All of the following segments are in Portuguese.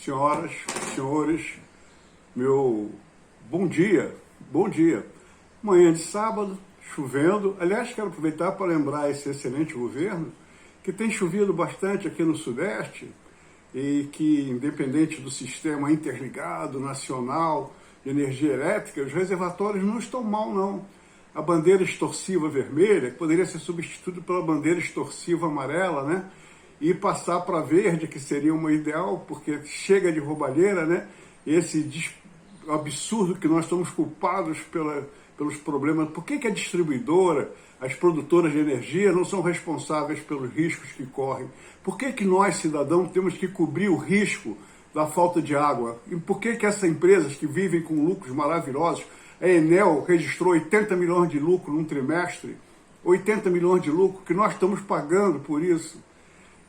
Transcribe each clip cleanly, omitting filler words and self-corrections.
senhoras, senhores, meu bom dia, bom dia. Manhã de sábado, chovendo. Aliás, quero aproveitar para lembrar esse excelente governo que tem chovido bastante aqui no Sudeste e que, independente do sistema interligado nacional de energia elétrica, os reservatórios não estão mal, não. A bandeira extorsiva vermelha, que poderia ser substituída pela bandeira extorsiva amarela, né? E passar para verde, que seria uma ideal, porque chega de roubalheira, né? Esse absurdo que nós estamos culpados pelos problemas. Por que a distribuidora, as produtoras de energia não são responsáveis pelos riscos que correm? Por que nós, cidadãos, temos que cobrir o risco da falta de água? E por que essas empresas que vivem com lucros maravilhosos, a Enel registrou 80 milhões de lucro num trimestre, 80 milhões de lucro, que nós estamos pagando por isso?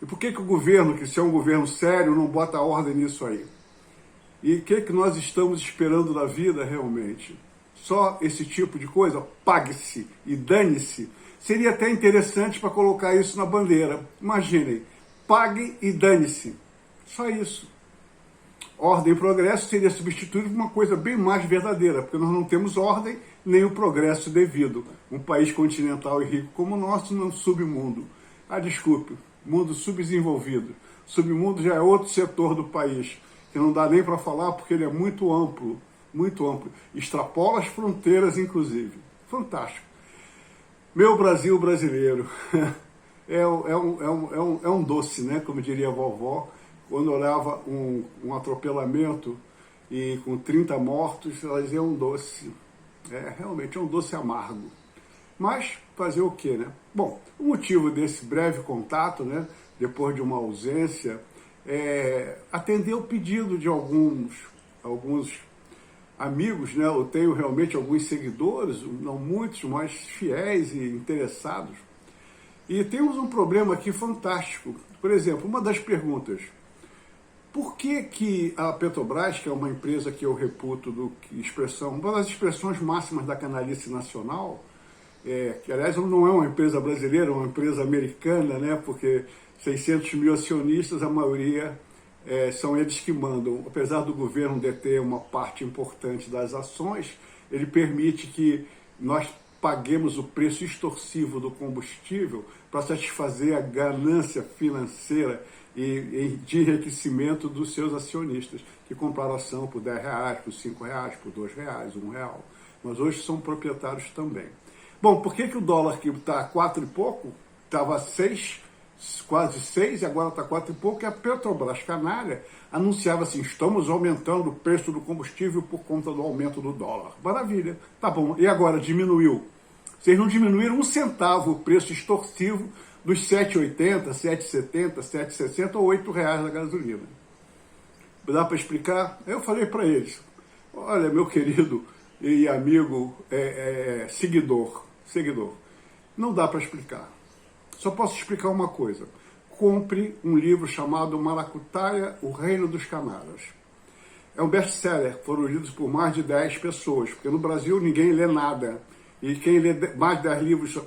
E por que o governo, que se é um governo sério, não bota ordem nisso aí? E o que nós estamos esperando da vida realmente? Só esse tipo de coisa? Pague-se e dane-se. Seria até interessante para colocar isso na bandeira. Imaginem, pague e dane-se. Só isso. Ordem e progresso seria substituído por uma coisa bem mais verdadeira, porque nós não temos ordem nem o progresso devido. Um país continental e rico como o nosso, no submundo. Desculpe, mundo subdesenvolvido. Submundo já é outro setor do país, que não dá nem para falar porque ele é muito amplo, extrapola as fronteiras, inclusive. Fantástico. Meu Brasil brasileiro é um doce, né? Como diria a vovó, quando olhava um atropelamento e com 30 mortos, ela dizia um doce. Realmente é um doce amargo. Mas fazer o quê, né? Bom, o motivo desse breve contato, né, depois de uma ausência, é atender o pedido de alguns amigos, né? Eu tenho realmente alguns seguidores, não muitos, mas fiéis e interessados. E temos um problema aqui fantástico. Por exemplo, uma das perguntas: por que a Petrobras, que é uma empresa que eu reputo uma das expressões máximas da canalice nacional, que aliás não é uma empresa brasileira, é uma empresa americana, né? Porque 600 mil acionistas, a maioria são eles que mandam. Apesar do governo deter uma parte importante das ações, ele permite que nós paguemos o preço extorsivo do combustível para satisfazer a ganância financeira e de enriquecimento dos seus acionistas, que compraram ação por R$10, por R$5, por R$2, R$1. Mas hoje são proprietários também. Bom, por que o dólar que está a 4 e pouco, estava 6, quase 6, e agora está 4 e pouco, e a Petrobras canalha anunciava assim: estamos aumentando o preço do combustível por conta do aumento do dólar. Maravilha, tá bom. E agora diminuiu? Vocês não diminuíram um centavo o preço extorsivo dos 7,80, 7,70, 7,60 ou R$8 da gasolina. Dá para explicar? Eu falei para eles: olha, meu querido e amigo seguidor, não dá para explicar. Só posso explicar uma coisa: compre um livro chamado Maracutaia, O Reino dos Canários. É um best-seller, foram lidos por mais de 10 pessoas, porque no Brasil ninguém lê nada. E quem lê mais de 10 livros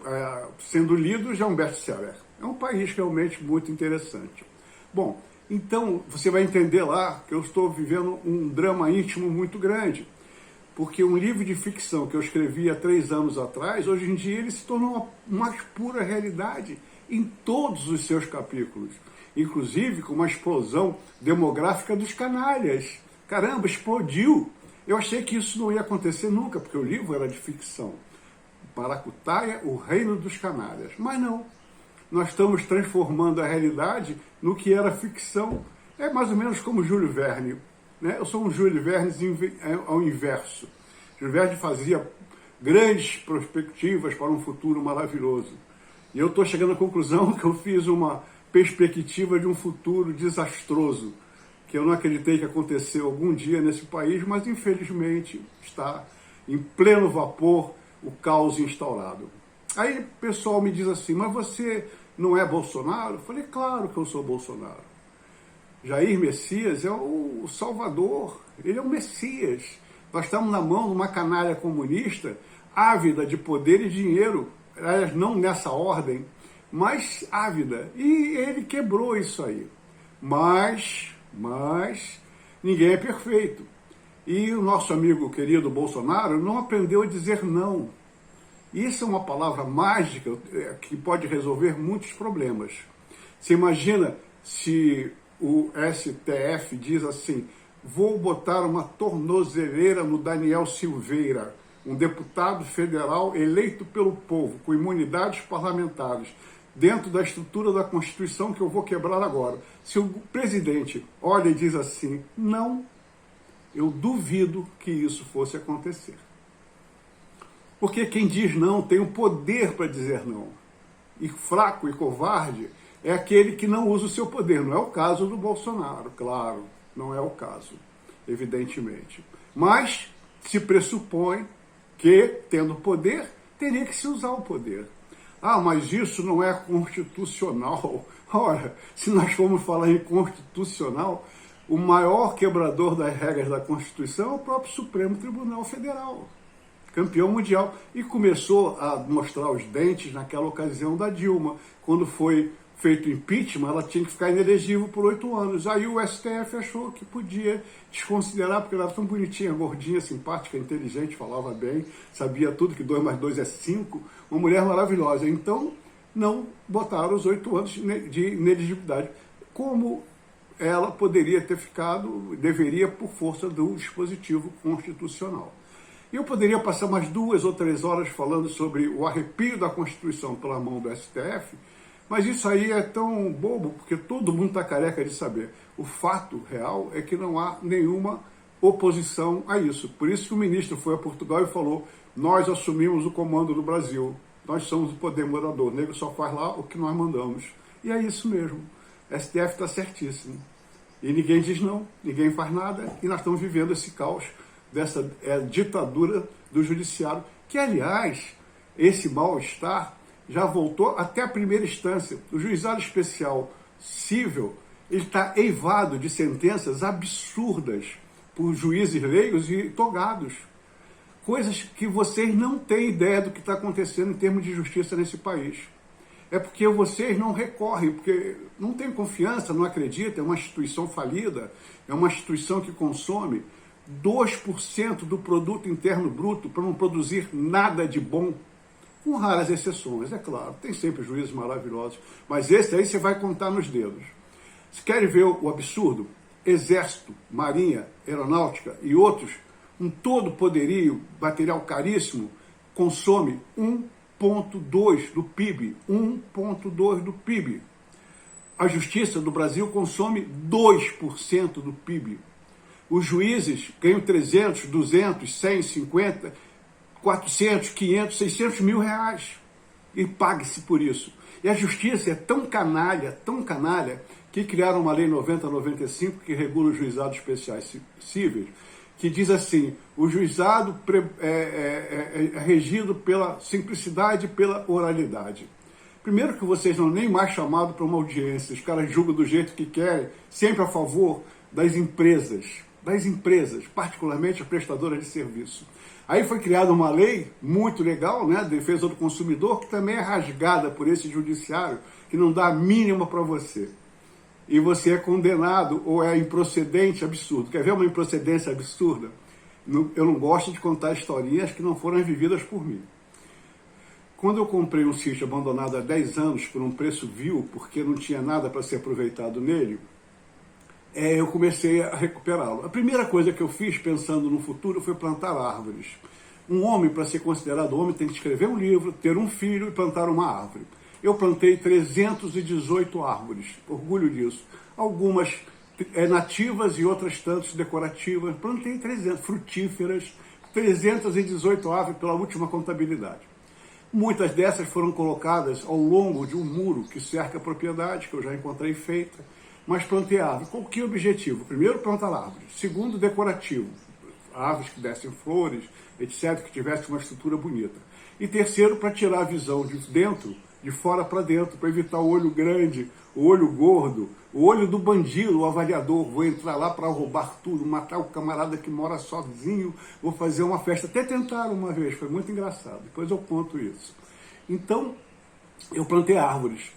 sendo lidos é um best-seller. É um país realmente muito interessante. Bom, então você vai entender lá que eu estou vivendo um drama íntimo muito grande. Porque um livro de ficção que eu escrevi há 3 anos atrás, hoje em dia ele se tornou uma mais pura realidade em todos os seus capítulos. Inclusive com uma explosão demográfica dos canalhas. Caramba, explodiu! Eu achei que isso não ia acontecer nunca, porque o livro era de ficção. Maracutaia, O Reino dos Canários. Mas não. Nós estamos transformando a realidade no que era ficção. É mais ou menos como Júlio Verne. Né? Eu sou um Júlio Verne ao inverso. Júlio Verne fazia grandes perspectivas para um futuro maravilhoso. E eu estou chegando à conclusão que eu fiz uma perspectiva de um futuro desastroso, que eu não acreditei que aconteceu algum dia nesse país, mas infelizmente está em pleno vapor o caos instaurado. Aí o pessoal me diz assim: mas você não é Bolsonaro? Eu falei: claro que eu sou Bolsonaro. Jair Messias é o Salvador, ele é o Messias. Nós estamos na mão de uma canalha comunista ávida de poder e dinheiro, não nessa ordem, mas ávida. E ele quebrou isso aí. Mas Ninguém é perfeito. E o nosso amigo querido Bolsonaro não aprendeu a dizer não. Isso é uma palavra mágica que pode resolver muitos problemas. Você imagina se o STF diz assim: vou botar uma tornozeleira no Daniel Silveira, um deputado federal eleito pelo povo, com imunidades parlamentares, dentro da estrutura da Constituição que eu vou quebrar agora. Se o presidente olha e diz assim, não, eu duvido que isso fosse acontecer. Porque quem diz não tem o poder para dizer não. E fraco e covarde é aquele que não usa o seu poder. Não é o caso do Bolsonaro, claro, não é o caso, evidentemente. Mas se pressupõe que, tendo poder, teria que se usar o poder. Ah, mas isso não é constitucional. Ora, se nós formos falar em constitucional, o maior quebrador das regras da Constituição é o próprio Supremo Tribunal Federal, campeão mundial, e começou a mostrar os dentes naquela ocasião da Dilma, quando foi feito impeachment, ela tinha que ficar inelegível por 8 anos. Aí o STF achou que podia desconsiderar, porque ela era tão bonitinha, gordinha, simpática, inteligente, falava bem, sabia tudo, que 2 mais 2 é 5, uma mulher maravilhosa. Então, não botaram os 8 anos de inelegibilidade, como ela poderia ter ficado, deveria, por força do dispositivo constitucional. Eu poderia passar mais 2 ou 3 horas falando sobre o arrepio da Constituição pela mão do STF, mas isso aí é tão bobo, porque todo mundo está careca de saber. O fato real é que não há nenhuma oposição a isso. Por isso que o ministro foi a Portugal e falou: nós assumimos o comando do Brasil, nós somos o poder moderador, o nego só faz lá o que nós mandamos. E é isso mesmo, o STF está certíssimo. E ninguém diz não, ninguém faz nada, e nós estamos vivendo esse caos dessa ditadura do judiciário, que, aliás, esse mal-estar já voltou até a primeira instância. O juizado especial civil, ele está eivado de sentenças absurdas por juízes leigos e togados. Coisas que vocês não têm ideia do que está acontecendo em termos de justiça nesse país. É porque vocês não recorrem, porque não têm confiança, não acreditam, é uma instituição falida, é uma instituição que consome 2% do produto interno bruto para não produzir nada de bom, com raras exceções, é claro, tem sempre juízes maravilhosos, mas esse aí você vai contar nos dedos. Se querem ver o absurdo, Exército, Marinha, Aeronáutica e outros, um todo poderio, material caríssimo, consome 1,2% do PIB, 1,2% do PIB. A Justiça do Brasil consome 2% do PIB. Os juízes ganham 300, 200, 100, 50, 400, 500, 600 mil reais. E pague-se por isso. E a justiça é tão canalha, que criaram uma lei 90/95 que regula os juizados especiais cíveis, que diz assim: o juizado é regido pela simplicidade e pela oralidade. Primeiro que vocês não nem mais chamados para uma audiência, os caras julgam do jeito que querem, sempre a favor das empresas, particularmente as prestadoras de serviço. Aí foi criada uma lei muito legal, né, defesa do consumidor, que também é rasgada por esse judiciário, que não dá a mínima para você. E você é condenado, ou é improcedente absurdo. Quer ver uma improcedência absurda? Eu não gosto de contar historinhas que não foram vividas por mim. Quando eu comprei um sítio abandonado há 10 anos por um preço vil, porque não tinha nada para ser aproveitado nele, eu comecei a recuperá-lo. A primeira coisa que eu fiz, pensando no futuro, foi plantar árvores. Um homem, para ser considerado homem, tem que escrever um livro, ter um filho e plantar uma árvore. Eu plantei 318 árvores, orgulho disso. Algumas nativas e outras tantas decorativas. Plantei 300, frutíferas, 318 árvores pela última contabilidade. Muitas dessas foram colocadas ao longo de um muro que cerca a propriedade, que eu já encontrei feita, mas plantei árvore. Qual que é o objetivo? Primeiro, plantar árvores. Segundo, decorativo. Árvores que dessem flores, etc., que tivessem uma estrutura bonita. E terceiro, para tirar a visão de dentro, de fora para dentro, para evitar o olho grande, o olho gordo, o olho do bandido, o avaliador. Vou entrar lá para roubar tudo, matar o camarada que mora sozinho, vou fazer uma festa. Até tentaram uma vez, foi muito engraçado. Depois eu conto isso. Então, eu plantei árvores.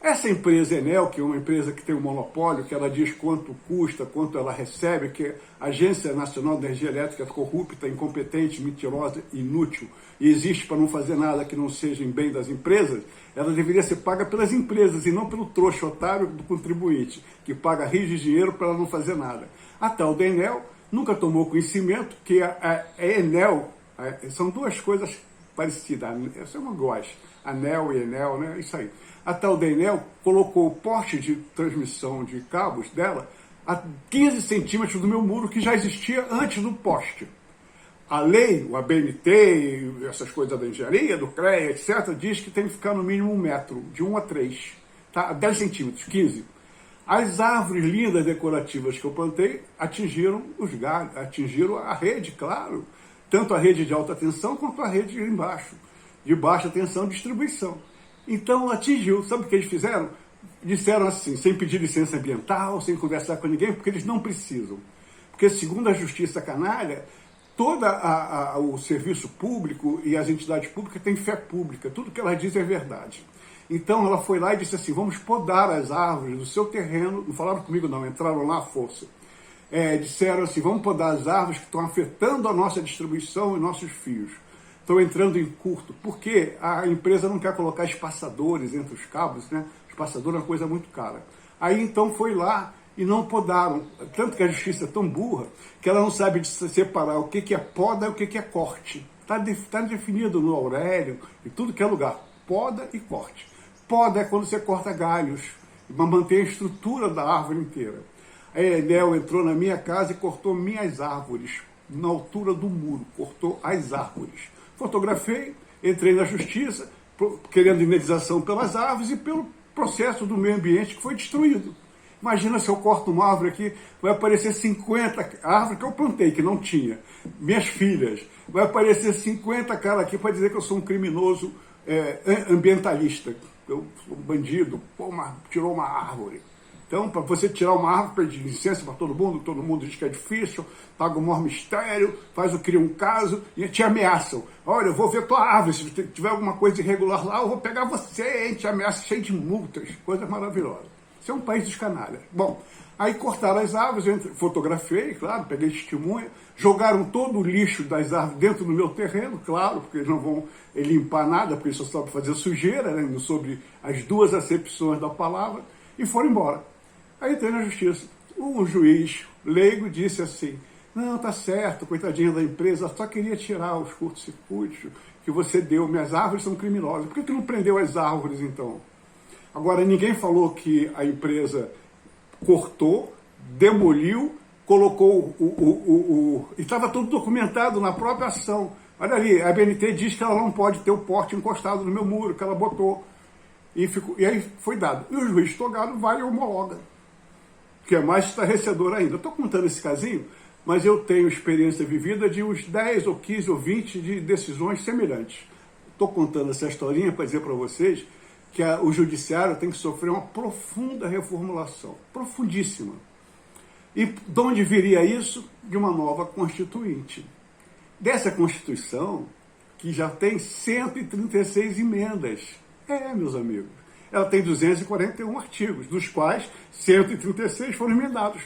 Essa empresa Enel, que é uma empresa que tem um monopólio, que ela diz quanto custa, quanto ela recebe, que é a Agência Nacional de Energia Elétrica corrupta, incompetente, mentirosa, inútil, e existe para não fazer nada que não seja em bem das empresas, ela deveria ser paga pelas empresas e não pelo trouxa otário do contribuinte, que paga rios de dinheiro para ela não fazer nada. A tal da Enel nunca tomou conhecimento que a Enel, são duas coisas parecidas, essa é uma gosto, Anel e Enel, né? Isso aí. A tal da Enel colocou o poste de transmissão de cabos dela a 15 centímetros do meu muro, que já existia antes do poste. A lei, o ABNT, essas coisas da engenharia, do CREA, etc., diz que tem que ficar no mínimo 1 metro, de 1 a 3, tá? 10 centímetros, 15. As árvores lindas decorativas que eu plantei atingiram os galhos, atingiram a rede, claro, tanto a rede de alta tensão quanto a rede embaixo, de baixa tensão de distribuição. Então atingiu, sabe o que eles fizeram? Disseram assim, sem pedir licença ambiental, sem conversar com ninguém, porque eles não precisam. Porque segundo a justiça canalha, todo o serviço público e as entidades públicas têm fé pública, tudo que ela diz é verdade. Então ela foi lá e disse assim, vamos podar as árvores do seu terreno, não falaram comigo não, entraram lá à força. Disseram assim, vamos podar as árvores que estão afetando a nossa distribuição e nossos fios. Estão entrando em curto, porque a empresa não quer colocar espaçadores entre os cabos, né? Espaçador é uma coisa muito cara. Aí então foi lá e não podaram, tanto que a justiça é tão burra que ela não sabe separar o que é poda e o que é corte. Está definido no Aurélio, em tudo que é lugar, poda e corte. Poda é quando você corta galhos, mas mantém a estrutura da árvore inteira. A Enel entrou na minha casa e cortou minhas árvores, na altura do muro, cortou as árvores. Fotografei, entrei na justiça, querendo indenização pelas árvores e pelo processo do meio ambiente que foi destruído. Imagina se eu corto uma árvore aqui, vai aparecer 50 árvores que eu plantei, que não tinha. Minhas filhas, vai aparecer 50 caras aqui para dizer que eu sou um criminoso ambientalista. Eu sou um bandido, tirou uma árvore. Então, para você tirar uma árvore, pede licença para todo mundo diz que é difícil, paga o maior mistério, cria um caso e te ameaçam. Olha, eu vou ver tua árvore, se tiver alguma coisa irregular lá, eu vou pegar você, hein? Te ameaça cheio de multas, coisa maravilhosa. Isso é um país dos canalhas. Bom, aí cortaram as árvores, eu fotografei, claro, peguei testemunha, jogaram todo o lixo das árvores dentro do meu terreno, claro, porque eles não vão limpar nada, porque eles só sabem fazer sujeira, né, sobre as duas acepções da palavra, e foram embora. Aí entrei na justiça. Um juiz leigo disse assim, não, tá certo, coitadinha da empresa, só queria tirar os curtos-circuitos que você deu, minhas árvores são criminosas. Por que não prendeu as árvores, então? Agora, ninguém falou que a empresa cortou, demoliu, colocou e estava tudo documentado na própria ação. Olha ali, a ABNT diz que ela não pode ter o porte encostado no meu muro, que ela botou. E aí foi dado. E o juiz togado vai e homologa, que é mais estarrecedor ainda. Eu estou contando esse casinho, mas eu tenho experiência vivida de uns 10 ou 15 ou 20 de decisões semelhantes. Estou contando essa historinha para dizer para vocês que o judiciário tem que sofrer uma profunda reformulação, profundíssima. E de onde viria isso? De uma nova Constituinte. Dessa Constituição, que já tem 136 emendas. Meus amigos, ela tem 241 artigos, dos quais 136 foram emendados.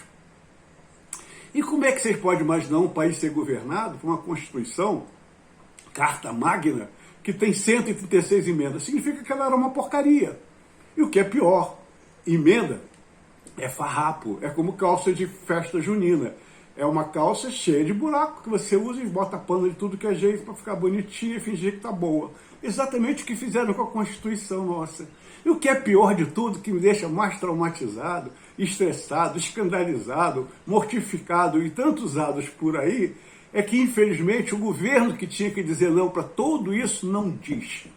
E como é que vocês podem imaginar um país ser governado por uma Constituição, Carta Magna, que tem 136 emendas? Significa que ela era uma porcaria. E o que é pior, emenda é farrapo, é como calça de festa junina. É uma calça cheia de buraco que você usa e bota pano de tudo que é jeito para ficar bonitinha e fingir que tá boa. Exatamente o que fizeram com a Constituição nossa. E o que é pior de tudo, que me deixa mais traumatizado, estressado, escandalizado, mortificado e tantos ados por aí, é que, infelizmente, o governo que tinha que dizer não para tudo isso não diz.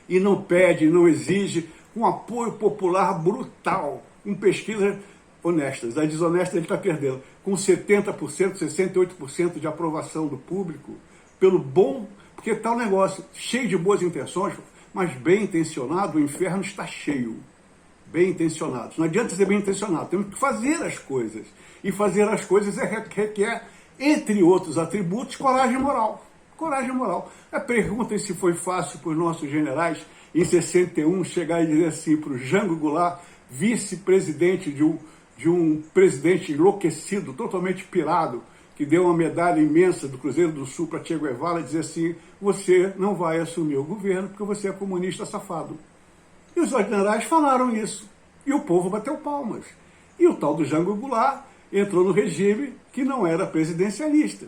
E não pede, não exige, com apoio popular brutal, com pesquisas honestas. A desonesta ele está perdendo, com 70%, 68% de aprovação do público, pelo bom, porque está um negócio cheio de boas intenções, mas bem intencionado, o inferno está cheio. Bem intencionados. Não adianta ser bem intencionado, temos que fazer as coisas. E fazer as coisas requer, entre outros atributos, coragem moral. Coragem moral. Perguntem se foi fácil para os nossos generais em 61, chegar e dizer assim para o Jango Goulart, vice-presidente de um presidente enlouquecido, totalmente pirado, que deu uma medalha imensa do Cruzeiro do Sul para Che Guevara, dizer assim, você não vai assumir o governo porque você é comunista safado. E os generais falaram isso. E o povo bateu palmas. E o tal do Jango Goulart entrou no regime que não era presidencialista,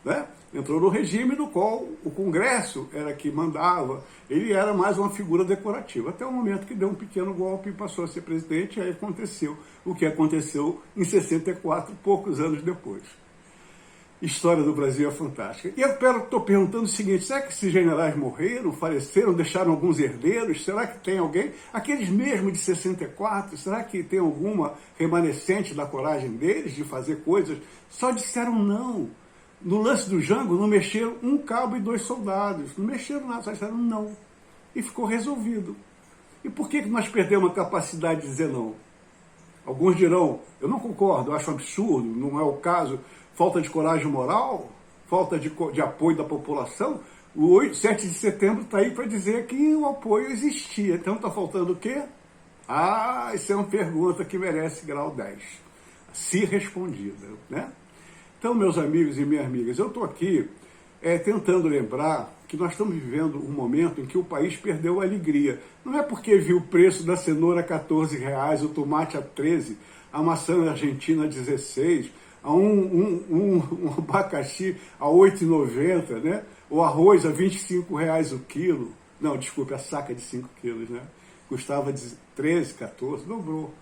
né? Entrou no regime no qual o Congresso era que mandava, ele era mais uma figura decorativa, até o momento que deu um pequeno golpe e passou a ser presidente, e aí aconteceu o que aconteceu em 64, poucos anos depois. História do Brasil é fantástica. E eu estou perguntando o seguinte, será que esses generais morreram, faleceram, deixaram alguns herdeiros? Será que tem alguém? Aqueles mesmos de 64, será que tem alguma remanescente da coragem deles de fazer coisas? Só disseram não. No lance do Jango não mexeram um cabo e 2 soldados. Não mexeram nada, só disseram não. E ficou resolvido. E por que nós perdemos a capacidade de dizer não? Alguns dirão, eu não concordo, eu acho um absurdo, não é o caso. Falta de coragem moral, falta de apoio da população. O 7 de setembro está aí para dizer que o apoio existia. Então está faltando o quê? Isso é uma pergunta que merece grau 10. Se respondida, né? Então, meus amigos e minhas amigas, eu estou aqui tentando lembrar que nós estamos vivendo um momento em que o país perdeu a alegria. Não é porque viu o preço da cenoura a R$14, o tomate a 13, a maçã argentina a 16, a um abacaxi a 8,90, né? O arroz a R$25 o quilo. Não, desculpe, a saca de 5 quilos, né? Custava 13, 14, dobrou.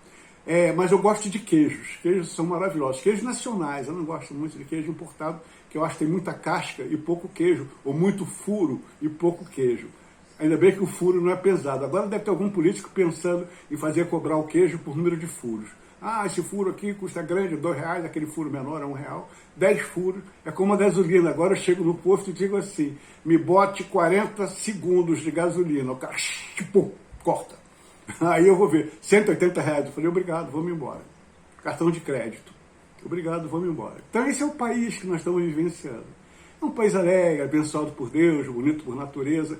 Mas eu gosto de queijos. Queijos são maravilhosos. Queijos nacionais. Eu não gosto muito de queijo importado, que eu acho que tem muita casca e pouco queijo, ou muito furo e pouco queijo. Ainda bem que o furo não é pesado. Agora deve ter algum político pensando em fazer cobrar o queijo por número de furos. Esse furo aqui custa grande, R$2, aquele furo menor é R$1. 10 furos, é como a gasolina. Agora eu chego no posto e digo assim, me bote 40 segundos de gasolina. O cara, pum, corta. Aí eu vou ver, R$180. Eu falei, obrigado, vamos embora. Cartão de crédito. Obrigado, vamos embora. Então esse é o país que nós estamos vivenciando. É um país alegre, abençoado por Deus, bonito por natureza,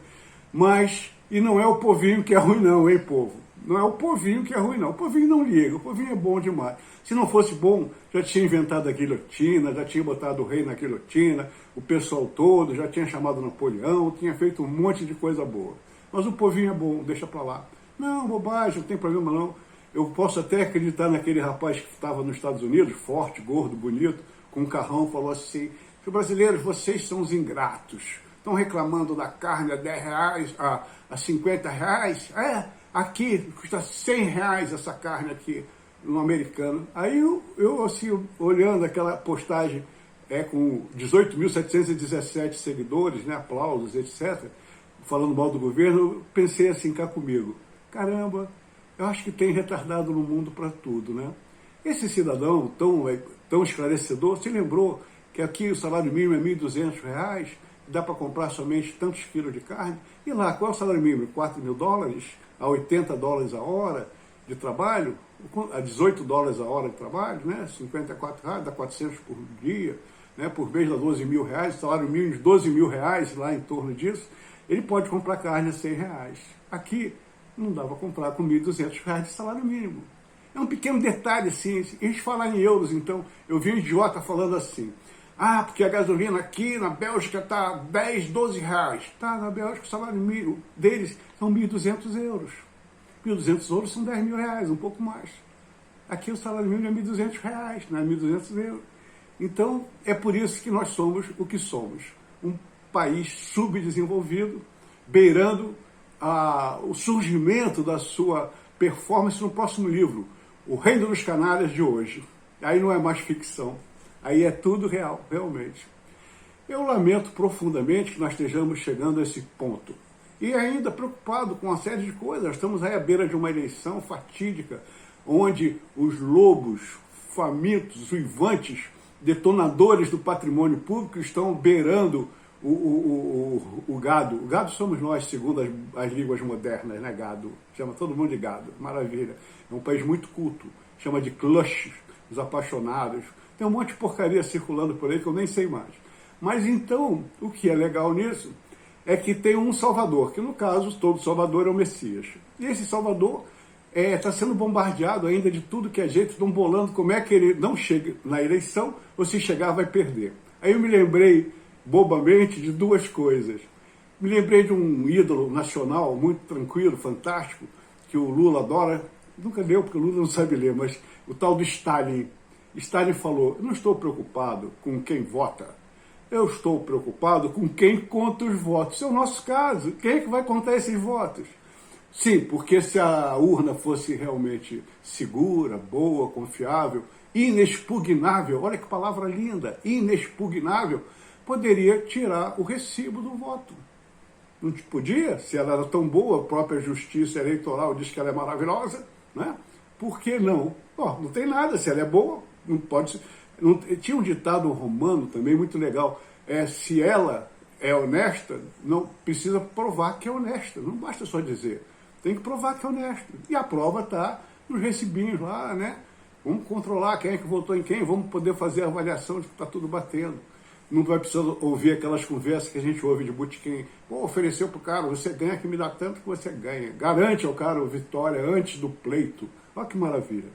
mas, e não é o povinho que é ruim não, hein, povo? Não é o povinho que é ruim não. O povinho não liga, o povinho é bom demais. Se não fosse bom, já tinha inventado a guilhotina, já tinha botado o rei na guilhotina, o pessoal todo, já tinha chamado Napoleão, tinha feito um monte de coisa boa. Mas o povinho é bom, deixa pra lá. Não, bobagem, não tem problema não. Eu posso até acreditar naquele rapaz que estava nos Estados Unidos, forte, gordo, bonito, com um carrão, falou assim, brasileiros, vocês são os ingratos. Estão reclamando da carne a R$10, a R$50. Aqui custa R$100 essa carne aqui no americano. Aí eu assim, olhando aquela postagem com 18.717 seguidores, né, aplausos, etc., falando mal do governo, eu pensei assim cá comigo, caramba, eu acho que tem retardado no mundo para tudo, né? Esse cidadão tão esclarecedor se lembrou que aqui o salário mínimo é R$1.200, dá para comprar somente tantos quilos de carne, e lá, qual é o salário mínimo? $4.000, a $80 a hora de trabalho, a $18 a hora de trabalho, né? R$54, dá 400 por dia, né? Por mês dá R$12.000, salário mínimo de R$12.000, lá em torno disso, ele pode comprar carne a R$100. Aqui, não dá para comprar com R$1.200 de salário mínimo. É um pequeno detalhe, assim, eles falam em euros, então, eu vi um idiota falando assim, porque a gasolina aqui na Bélgica está R$10, R$12. Tá, na Bélgica o salário mínimo deles são €1.200. €1.200 são R$10.000, um pouco mais. Aqui o salário mínimo é R$1.200, não é €1.200. Então, é por isso que nós somos o que somos. Um país subdesenvolvido, beirando o surgimento da sua performance no próximo livro, O Reino dos Canalhas de Hoje. Aí não é mais ficção, aí é tudo real, realmente. Eu lamento profundamente que nós estejamos chegando a esse ponto. E ainda preocupado com uma série de coisas, nós estamos aí à beira de uma eleição fatídica, onde os lobos famintos, uivantes, detonadores do patrimônio público estão beirando o gado. O gado somos nós, segundo as línguas modernas, né? Gado. Chama todo mundo de gado. Maravilha. É um país muito culto. Chama de clutch, os apaixonados. Tem um monte de porcaria circulando por aí que eu nem sei mais. Mas então, o que é legal nisso é que tem um Salvador, que no caso todo Salvador é o Messias. E esse Salvador está sendo bombardeado ainda de tudo que é jeito, estão bolando como é que ele não chega na eleição, ou se chegar vai perder. Aí eu me lembrei, bobamente, de duas coisas. Me lembrei de um ídolo nacional, muito tranquilo, fantástico, que o Lula adora, nunca leu porque o Lula não sabe ler, mas o tal do Stalin. Stalin falou, eu não estou preocupado com quem vota, eu estou preocupado com quem conta os votos. Esse é o nosso caso, quem é que vai contar esses votos? Sim, porque se a urna fosse realmente segura, boa, confiável, inexpugnável, olha que palavra linda, inexpugnável, poderia tirar o recibo do voto. Não podia? Se ela era tão boa, a própria justiça eleitoral diz que ela é maravilhosa, né? Por que não? Não tem nada, se ela é boa, não pode ser. Não, tinha um ditado romano também muito legal, se ela é honesta, não precisa provar que é honesta, não basta só dizer. Tem que provar que é honesto. E a prova está nos recibinhos lá, né? Vamos controlar quem é que votou em quem, vamos poder fazer a avaliação de que está tudo batendo. Não vai precisar ouvir aquelas conversas que a gente ouve de botequim. Pô, ofereceu para o cara, você ganha que me dá tanto que você ganha. Garante ao cara a vitória antes do pleito. Olha que maravilha.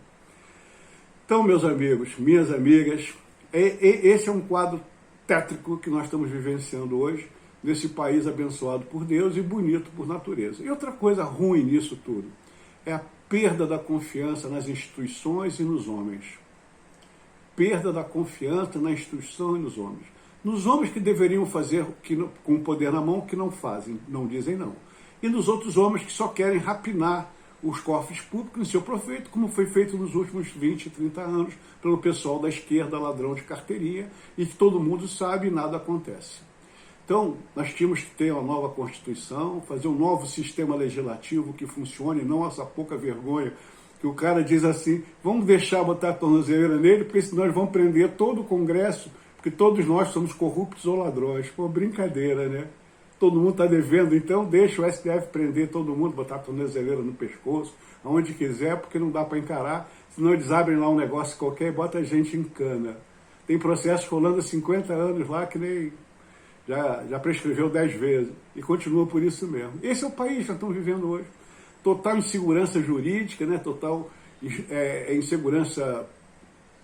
Então, meus amigos, minhas amigas, esse é um quadro tétrico que nós estamos vivenciando hoje, nesse país abençoado por Deus e bonito por natureza. E outra coisa ruim nisso tudo é a perda da confiança nas instituições e nos homens. Perda da confiança na instituição e nos homens. Nos homens que deveriam fazer com o poder na mão o que não fazem, não dizem não. E nos outros homens que só querem rapinar os cofres públicos em seu proveito, como foi feito nos últimos 20, 30 anos pelo pessoal da esquerda, ladrão de carteirinha, e que todo mundo sabe e nada acontece. Então, nós tínhamos que ter uma nova Constituição, fazer um novo sistema legislativo que funcione, não essa pouca vergonha que o cara diz assim, vamos deixar botar a tornozeleira nele, porque senão eles vão prender todo o Congresso, porque todos nós somos corruptos ou ladrões. Pô, brincadeira, né? Todo mundo está devendo, então deixa o STF prender todo mundo, botar a tornozeleira no pescoço, aonde quiser, porque não dá para encarar, senão eles abrem lá um negócio qualquer e botam a gente em cana. Tem processo rolando há 50 anos lá que nem... Já prescreveu 10 vezes e continua por isso mesmo. Esse é o país que nós estamos vivendo hoje. Total insegurança jurídica, né? Total insegurança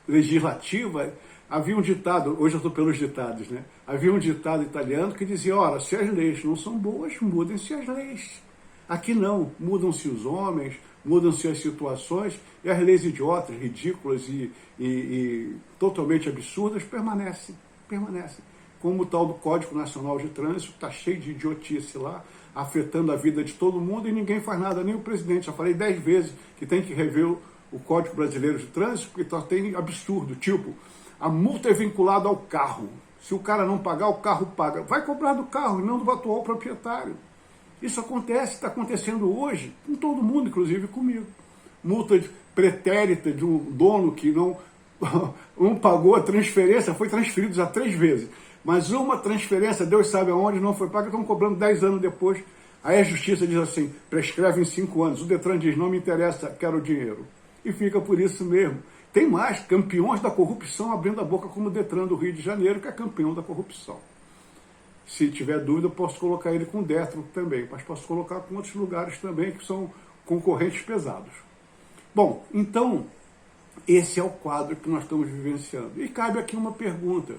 legislativa. Havia um ditado, hoje eu estou pelos ditados, né? Havia um ditado italiano que dizia, ora, se as leis não são boas, mudem-se as leis. Aqui não, mudam-se os homens, mudam-se as situações, e as leis idiotas, ridículas e totalmente absurdas permanecem. Como o tal do Código Nacional de Trânsito, está cheio de idiotice lá, afetando a vida de todo mundo e ninguém faz nada, nem o presidente. Já falei 10 vezes que tem que rever o Código Brasileiro de Trânsito, porque só tem absurdo, tipo, a multa é vinculada ao carro. Se o cara não pagar, o carro paga. Vai cobrar do carro e não do atual proprietário. Isso acontece, está acontecendo hoje, com todo mundo, inclusive comigo. Multa pretérita de um dono que não pagou a transferência, foi transferido já 3 vezes. Mas uma transferência, Deus sabe aonde, não foi paga, estão cobrando 10 anos depois. Aí a justiça diz assim, prescreve em 5 anos. O Detran diz, não me interessa, quero o dinheiro. E fica por isso mesmo. Tem mais, campeões da corrupção abrindo a boca como o Detran do Rio de Janeiro, que é campeão da corrupção. Se tiver dúvida, eu posso colocar ele com o Detran também, mas posso colocar com outros lugares também, que são concorrentes pesados. Bom, então, esse é o quadro que nós estamos vivenciando. E cabe aqui uma pergunta.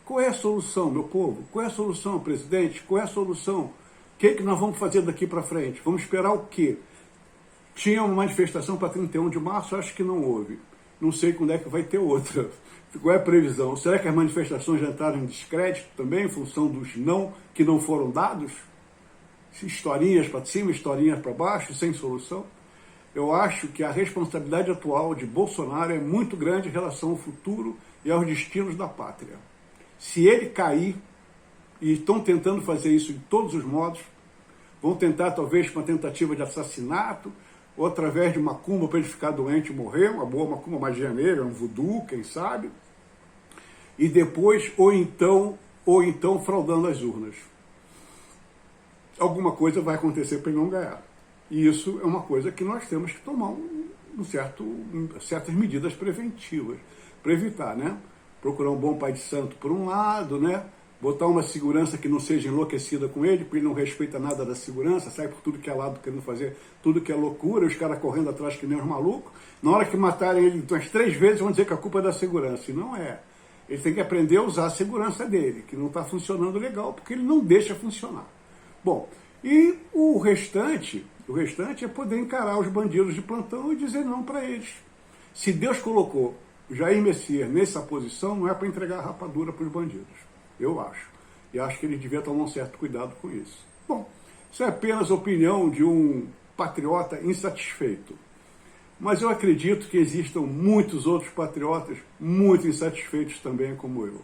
Qual é a solução, meu povo? Qual é a solução, presidente? Qual é a solução? O que é que nós vamos fazer daqui para frente? Vamos esperar o quê? Tinha uma manifestação para 31 de março, acho que não houve. Não sei quando é que vai ter outra. Qual é a previsão? Será que as manifestações já entraram em descrédito também, em função dos não que não foram dados? Historinhas para cima, historinhas para baixo, sem solução? Eu acho que a responsabilidade atual de Bolsonaro é muito grande em relação ao futuro e aos destinos da pátria. Se ele cair, e estão tentando fazer isso de todos os modos, vão tentar talvez com uma tentativa de assassinato, ou através de macumba para ele ficar doente e morrer, uma boa macumba, magia negra, um voodoo, quem sabe, e depois, ou então fraudando as urnas. Alguma coisa vai acontecer para ele não ganhar. E isso é uma coisa que nós temos que tomar certas medidas preventivas para evitar, né? Procurar um bom pai de santo por um lado, né? botar uma segurança que não seja enlouquecida com ele, porque ele não respeita nada da segurança, sai por tudo que é lado querendo fazer tudo que é loucura, os caras correndo atrás que nem os malucos. Na hora que matarem ele umas 3 vezes, vão dizer que a culpa é da segurança. E não é. Ele tem que aprender a usar a segurança dele, que não está funcionando legal, porque ele não deixa funcionar. Bom, e o restante é poder encarar os bandidos de plantão e dizer não para eles. Se Deus colocou Jair Messias nessa posição, não é para entregar a rapadura para os bandidos, eu acho. E acho que ele devia tomar um certo cuidado com isso. Bom, isso é apenas a opinião de um patriota insatisfeito. Mas eu acredito que existam muitos outros patriotas muito insatisfeitos também como eu.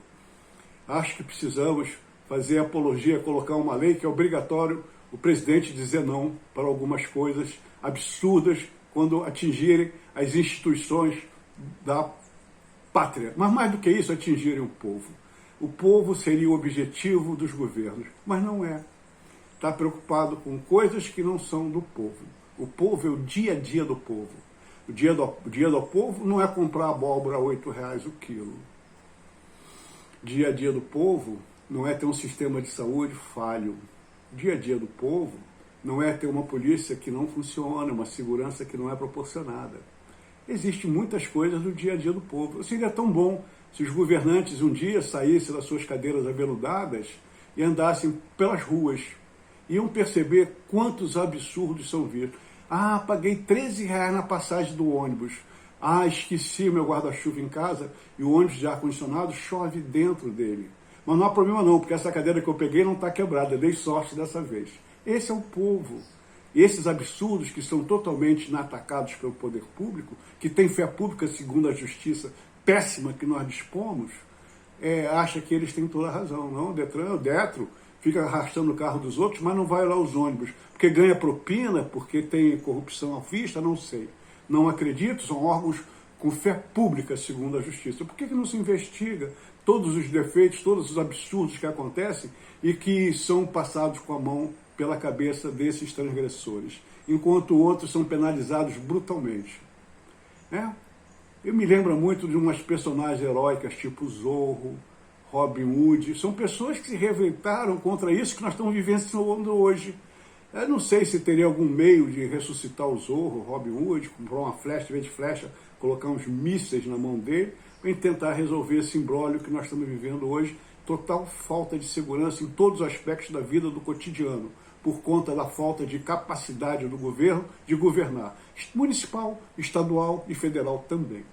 Acho que precisamos fazer apologia, colocar uma lei que é obrigatório o presidente dizer não para algumas coisas absurdas quando atingirem as instituições da pátria. Mas mais do que isso, atingirem o povo. O povo seria o objetivo dos governos, mas não é. Está preocupado com coisas que não são do povo. O povo é o dia a dia do povo. O dia do povo não é comprar abóbora a R$8 o quilo. O dia a dia do povo não é ter um sistema de saúde falho. O dia a dia do povo não é ter uma polícia que não funciona, uma segurança que não é proporcionada. Existem muitas coisas do dia a dia do povo. Seria tão bom se os governantes um dia saíssem das suas cadeiras aveludadas e andassem pelas ruas. Iam perceber quantos absurdos são vistos. Ah, paguei R$13 na passagem do ônibus. Ah, esqueci meu guarda-chuva em casa e o ônibus de ar-condicionado chove dentro dele. Mas não há problema não, porque essa cadeira que eu peguei não está quebrada, dei sorte dessa vez. Esse é o povo. Esses absurdos que são totalmente inatacados pelo poder público, que tem fé pública segundo a justiça péssima que nós dispomos, acha que eles têm toda a razão. Não, o Detro fica arrastando o carro dos outros, mas não vai lá os ônibus, porque ganha propina, porque tem corrupção à vista, não sei. Não acredito, são órgãos com fé pública, segundo a justiça. Por que não se investiga todos os defeitos, todos os absurdos que acontecem e que são passados com a mão pela cabeça desses transgressores, enquanto outros são penalizados brutalmente? Eu me lembro muito de umas personagens heróicas, tipo Zorro, Robin Hood. São pessoas que se revoltaram contra isso que nós estamos vivenciando hoje. Eu não sei se teria algum meio de ressuscitar o Zorro, Robin Hood, comprar uma flecha, em vez de flecha, colocar uns mísseis na mão dele, para tentar resolver esse imbróglio que nós estamos vivendo hoje. Total falta de segurança em todos os aspectos da vida do cotidiano, por conta da falta de capacidade do governo de governar. Municipal, estadual e federal também.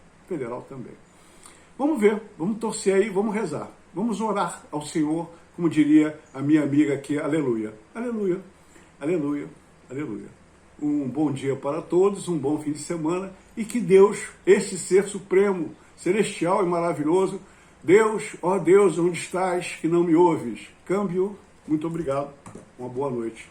Vamos ver, vamos torcer aí, vamos rezar. Vamos orar ao Senhor, como diria a minha amiga aqui, aleluia. Aleluia, aleluia, aleluia. Um bom dia para todos, um bom fim de semana e que Deus, esse ser supremo, celestial e maravilhoso, Deus, ó Deus, onde estás que não me ouves? Câmbio, muito obrigado, uma boa noite.